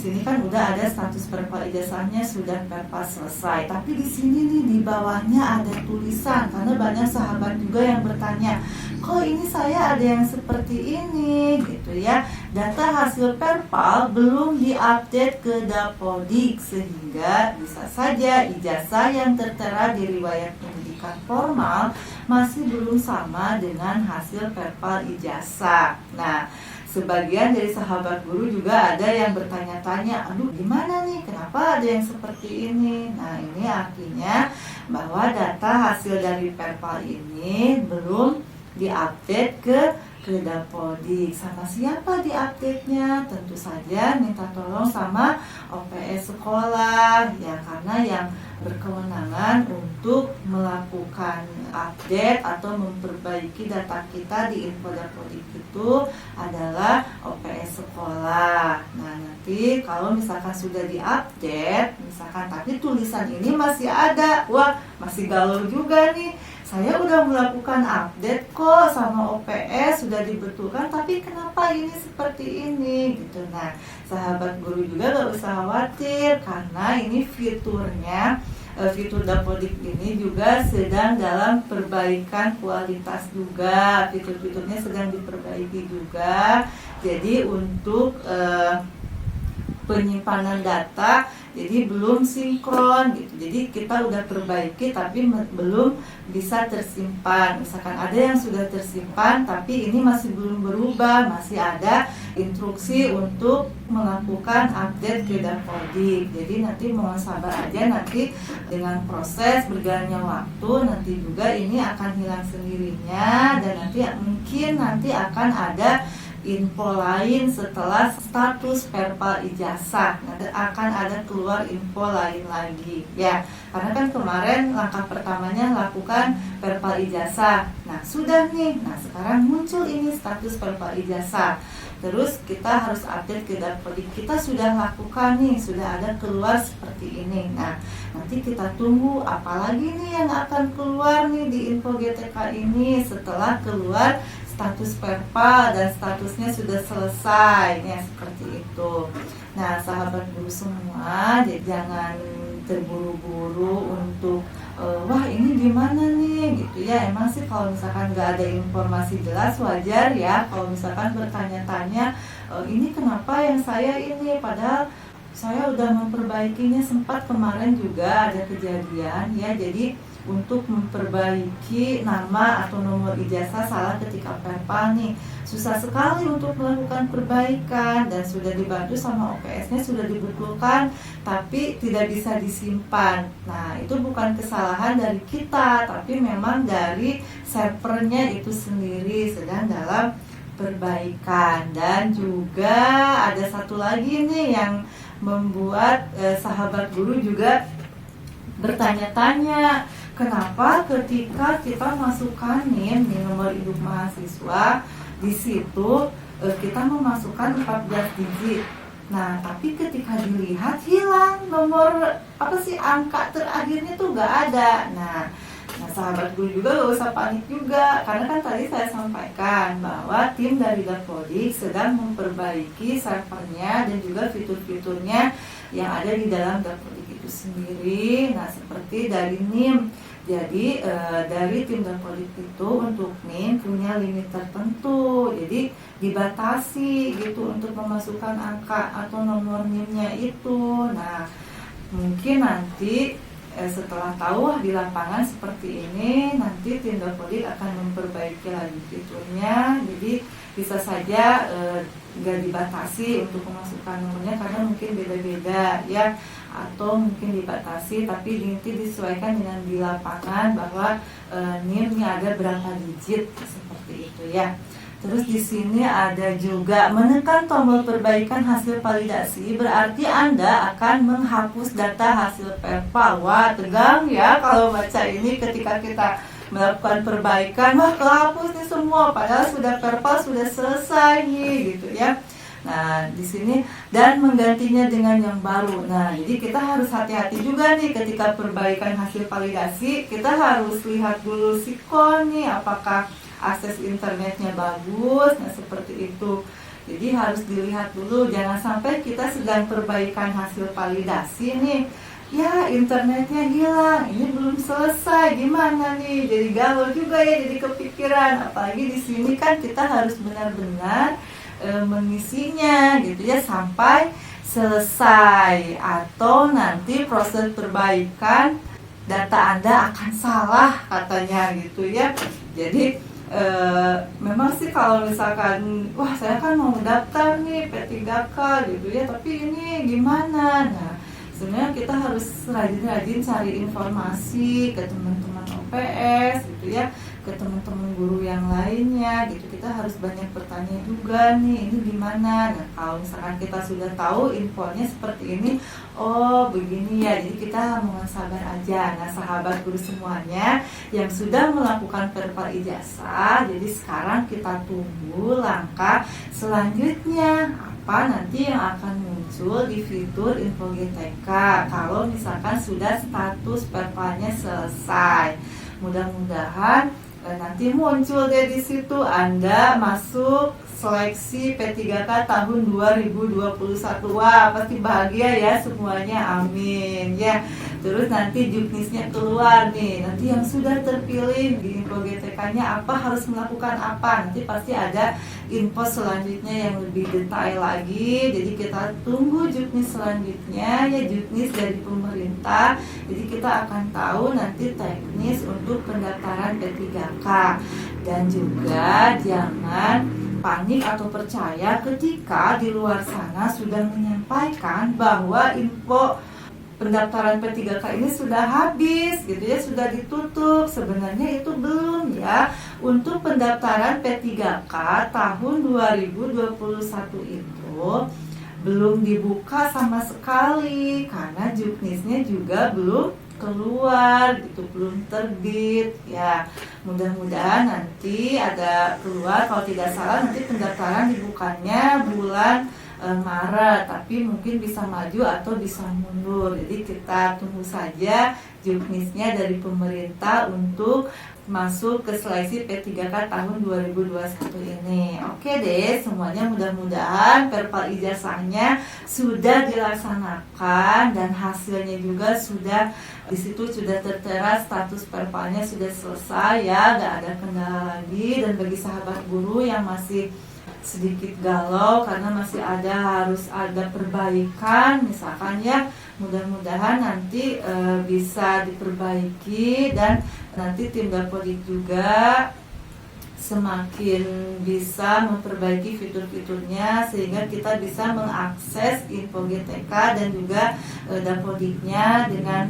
sini kan udah ada status perpal ijazahnya sudah perpal selesai. Tapi di sini nih di bawahnya ada tulisan, karena banyak sahabat juga yang bertanya, kok ini saya ada yang seperti ini gitu ya. Data hasil perpal belum diupdate ke Dapodik, sehingga bisa saja ijazah yang tertera di riwayat pendidikan formal masih belum sama dengan hasil perpal ijazah. Nah, sebagian dari sahabat guru juga ada yang bertanya-tanya, aduh gimana nih, kenapa ada yang seperti ini? Nah, ini artinya bahwa data hasil dari perpal ini belum diupdate ke Dapodik. Sama siapa diupdate-nya? Tentu saja minta tolong sama OPS sekolah ya, karena yang berkewenangan untuk melakukan update atau memperbaiki data kita di info Dapodik itu adalah OPS sekolah. Nah, nanti kalau misalkan sudah diupdate, misalkan tapi tulisan ini masih ada, wah masih galau juga nih. Saya udah melakukan update kok sama OPS, sudah dibetulkan, tapi kenapa ini seperti ini gitu. Nah, sahabat guru juga gak usah khawatir, karena ini fiturnya, fitur Dapodik ini juga sedang dalam perbaikan kualitas juga. Fitur-fiturnya sedang diperbaiki juga. Jadi untuk penyimpanan data jadi belum sinkron gitu. Jadi kita udah perbaiki tapi belum bisa tersimpan. Misalkan ada yang sudah tersimpan tapi ini masih belum berubah, masih ada instruksi untuk melakukan update ke Dapodik. Jadi nanti mohon sabar aja, nanti dengan proses berjalannya waktu nanti juga ini akan hilang sendirinya, dan nanti akan ada info lain setelah status perpal ijazah. Nanti akan ada keluar info lain lagi ya, karena kan kemarin langkah pertamanya lakukan perpal ijazah. Nah sudah nih, nah sekarang muncul ini status perpal ijazah. Terus kita harus update ke Dapodik, kita sudah lakukan nih, sudah ada keluar seperti ini. Nah nanti kita tunggu apalagi nih yang akan keluar nih di info GTK ini setelah keluar status perpal dan statusnya sudah selesai ya, seperti itu. Nah sahabat guru semua, jadi jangan terburu-buru untuk wah ini gimana nih gitu ya. Emang sih kalau misalkan nggak ada informasi jelas wajar ya kalau misalkan bertanya-tanya, ini kenapa yang saya ini, padahal saya udah memperbaikinya. Sempat kemarin juga ada kejadian ya, jadi untuk memperbaiki nama atau nomor ijazah salah ketika perpal nih, susah sekali untuk melakukan perbaikan, dan sudah dibantu sama OPS-nya, sudah dibetulkan tapi tidak bisa disimpan. Nah itu bukan kesalahan dari kita, tapi memang dari servernya itu sendiri sedang dalam perbaikan. Dan juga ada satu lagi nih yang membuat sahabat guru juga bertanya-tanya, kenapa ketika kita masukkan NIM di nomor induk mahasiswa, di situ kita memasukkan 14 digit. Nah, tapi ketika dilihat hilang nomor angka terakhirnya tuh gak ada. Nah sahabat guru juga gak usah panik juga, karena kan tadi saya sampaikan bahwa tim dari Dapodik sedang memperbaiki servernya dan juga fitur-fiturnya yang ada di dalam Dapodik itu sendiri. Nah seperti dari NIM, jadi dari tim Dapodik itu untuk NIM punya limit tertentu, jadi dibatasi gitu untuk memasukkan angka atau nomor NIM-nya itu. Nah mungkin nanti setelah tahu di lapangan seperti ini, nanti tim Dapodik akan memperbaiki lagi fiturnya. Jadi bisa saja nggak dibatasi untuk memasukkan nomornya karena mungkin beda-beda ya, atau mungkin dibatasi tapi nanti disesuaikan dengan di lapangan bahwa NIM-nya ada berapa digit seperti itu ya. Terus di sini ada juga menekan tombol perbaikan hasil validasi, berarti Anda akan menghapus data hasil perpal. Wah, tegang ya kalau baca ini ketika kita melakukan perbaikan, wah kehapus nih semua, padahal sudah perpal sudah selesai nih gitu ya. Nah, di sini dan menggantinya dengan yang baru. Nah, jadi kita harus hati-hati juga nih ketika perbaikan hasil validasi. Kita harus lihat dulu sikon nih, apakah akses internetnya bagus. Nah, seperti itu. Jadi harus dilihat dulu, jangan sampai kita sedang perbaikan hasil validasi nih, ya internetnya hilang, ini belum selesai, gimana nih? Jadi galau juga ya, jadi kepikiran. Apalagi di sini kan kita harus benar-benar mengisinya gitu ya sampai selesai, atau nanti proses perbaikan data Anda akan salah katanya gitu ya. Jadi memang sih kalau misalkan wah saya kan mau daftar nih P3K gitu ya, tapi ini gimana? Nah, sebenarnya kita harus rajin-rajin cari informasi ke teman-teman OPS gitu ya, ke teman-teman guru yang lainnya gitu. Kita harus banyak bertanya juga nih, ini gimana? Nah, kalau misalkan kita sudah tahu infonya seperti ini, oh begini ya, jadi kita mohon sabar aja. Nah, sahabat guru semuanya yang sudah melakukan verifal ijazah, jadi sekarang kita tunggu langkah selanjutnya apa nanti yang akan muncul di fitur Info GTK kalau misalkan sudah status verifalnya selesai. Mudah-mudahan nanti muncul deh di situ Anda masuk seleksi P3K tahun 2021. Wah, pasti bahagia ya semuanya, amin ya. Terus nanti juknisnya keluar nih, nanti yang sudah terpilih di info GTK-nya apa, harus melakukan apa, nanti pasti ada info selanjutnya yang lebih detail lagi. Jadi kita tunggu juknis selanjutnya ya, juknis dari pemerintah. Jadi kita akan tahu nanti teknis untuk pendaftaran P3K. Dan juga jangan panik atau percaya ketika di luar sana sudah menyampaikan bahwa info pendaftaran P3K ini sudah habis gitu ya, sudah ditutup. Sebenarnya itu belum ya. Untuk pendaftaran P3K tahun 2021 itu belum dibuka sama sekali karena juknisnya juga belum keluar gitu, belum terbit ya. Mudah-mudahan nanti ada keluar, kalau tidak salah nanti pendaftaran dibukanya bulan Maret, tapi mungkin bisa maju atau bisa mundur. Jadi kita tunggu saja juknisnya dari pemerintah untuk masuk ke seleksi P3K tahun 2021 ini. Oke deh, semuanya mudah-mudahan verifal ijazahnya sudah dilaksanakan dan hasilnya juga sudah di situ sudah tertera, status verifalnya sudah selesai ya, gak ada kendala lagi. Dan bagi sahabat guru yang masih sedikit galau karena masih harus ada perbaikan misalkan ya, mudah-mudahan nanti bisa diperbaiki dan nanti tim Dapodik juga semakin bisa memperbaiki fitur-fiturnya sehingga kita bisa mengakses info GTK dan juga Dapodiknya dengan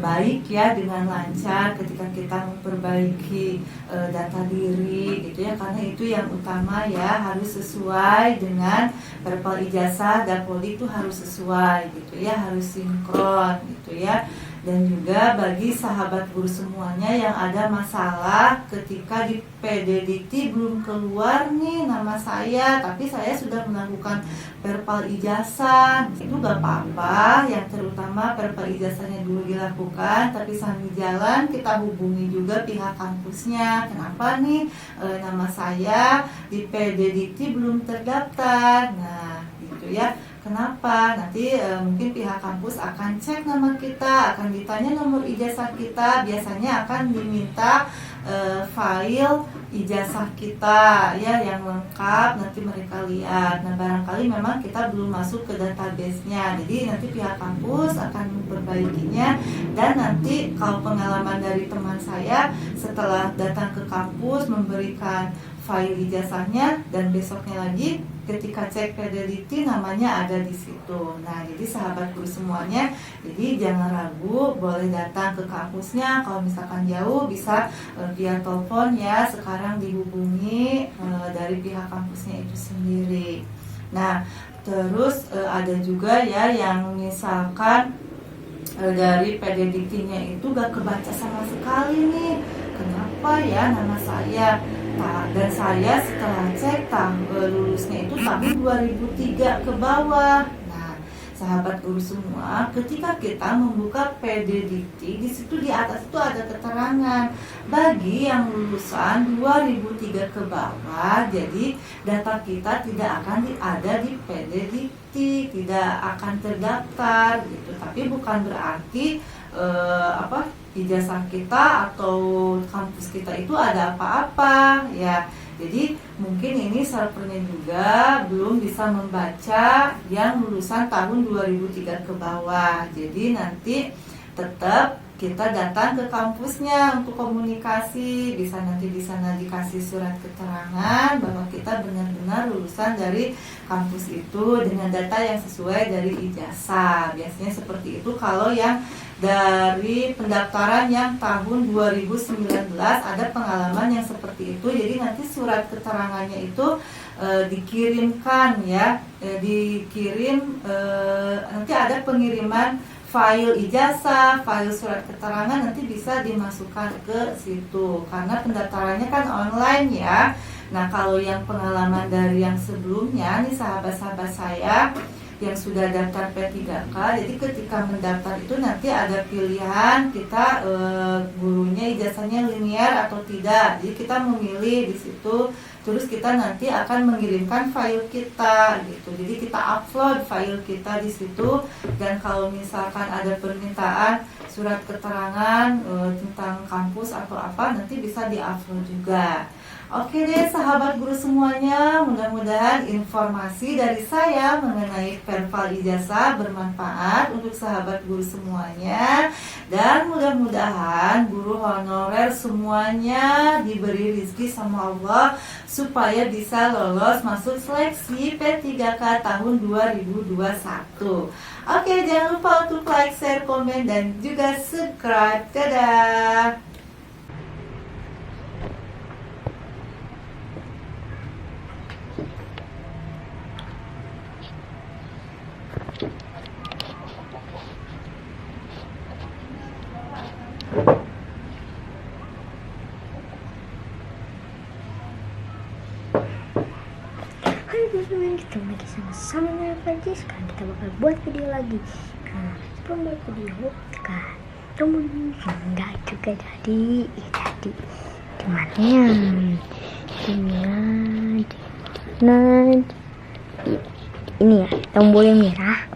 baik ya, dengan lancar ketika kita memperbaiki data diri gitu ya, karena itu yang utama ya, harus sesuai dengan verifal ijazah Dapodik itu harus sesuai gitu ya, harus sinkron gitu ya. Dan juga bagi sahabat guru semuanya yang ada masalah ketika di PDDikti belum keluar nih nama saya, tapi saya sudah melakukan verifal ijazah, itu gak apa-apa. Yang terutama verifal ijazahnya dulu dilakukan, tapi sambil jalan kita hubungi juga pihak kampusnya. Kenapa nih nama saya di PDDikti belum terdaftar? Nah, gitu ya. Kenapa? Nanti mungkin pihak kampus akan cek nama kita, akan ditanya nomor ijazah kita, biasanya akan diminta file ijazah kita ya yang lengkap, nanti mereka lihat. Nah, barangkali memang kita belum masuk ke database-nya, jadi nanti pihak kampus akan memperbaikinya. Dan nanti kalau pengalaman dari teman saya, setelah datang ke kampus memberikan file ijazahnya dan besoknya lagi ketika cek PDDikti namanya ada di situ. Nah, jadi sahabat guru semuanya, jadi jangan ragu, boleh datang ke kampusnya. Kalau misalkan jauh bisa via telepon ya, sekarang dihubungi dari pihak kampusnya itu sendiri. Nah, terus ada juga ya yang misalkan dari PDDiktinya itu gak kebaca sama sekali nih. Kenapa ya nama saya? Dan saya setelah cek lulusnya itu tahun 2003 ke bawah. Nah, sahabat guru semua, ketika kita membuka PDDT, di situ di atas itu ada keterangan bagi yang lulusan 2003 ke bawah. Jadi data kita tidak akan ada di PDDT, tidak akan terdaftar gitu. Tapi bukan berarti ijazah kita atau kampus kita itu ada apa-apa ya. Jadi mungkin ini servernya juga belum bisa membaca yang lulusan tahun 2003 ke bawah. Jadi nanti tetap kita datang ke kampusnya untuk komunikasi. Bisa nanti di sana dikasih surat keterangan bahwa kita benar-benar lulusan dari kampus itu dengan data yang sesuai dari ijazah. Biasanya seperti itu kalau yang dari pendaftaran yang tahun 2019 ada pengalaman yang seperti itu. Jadi nanti surat keterangannya itu dikirimkan ya, nanti ada pengiriman file ijazah, file surat keterangan, nanti bisa dimasukkan ke situ karena pendaftarannya kan online ya. Nah kalau yang pengalaman dari yang sebelumnya nih sahabat-sahabat saya yang sudah daftar P3K, jadi ketika mendaftar itu nanti ada pilihan kita gurunya ijazahnya linear atau tidak. Jadi kita memilih di situ, terus kita nanti akan mengirimkan file kita gitu. Jadi kita upload file kita di situ, dan kalau misalkan ada permintaan surat keterangan tentang kampus atau apa, nanti bisa diupload juga. Oke deh sahabat guru semuanya, mudah-mudahan informasi dari saya mengenai Perval Ijazah bermanfaat untuk sahabat guru semuanya. Dan mudah-mudahan guru honorer semuanya diberi rezeki sama Allah supaya bisa lolos masuk seleksi P3K tahun 2021. Oke, jangan lupa untuk like, share, komen, dan juga subscribe. Dadah! Hai teman-teman, ketemu lagi sama dengan Francis. Sekarang kita bakal buat video lagi. Nah, sebelum buat video, kan temen enggak juga jadi ini ya tombol yang merah.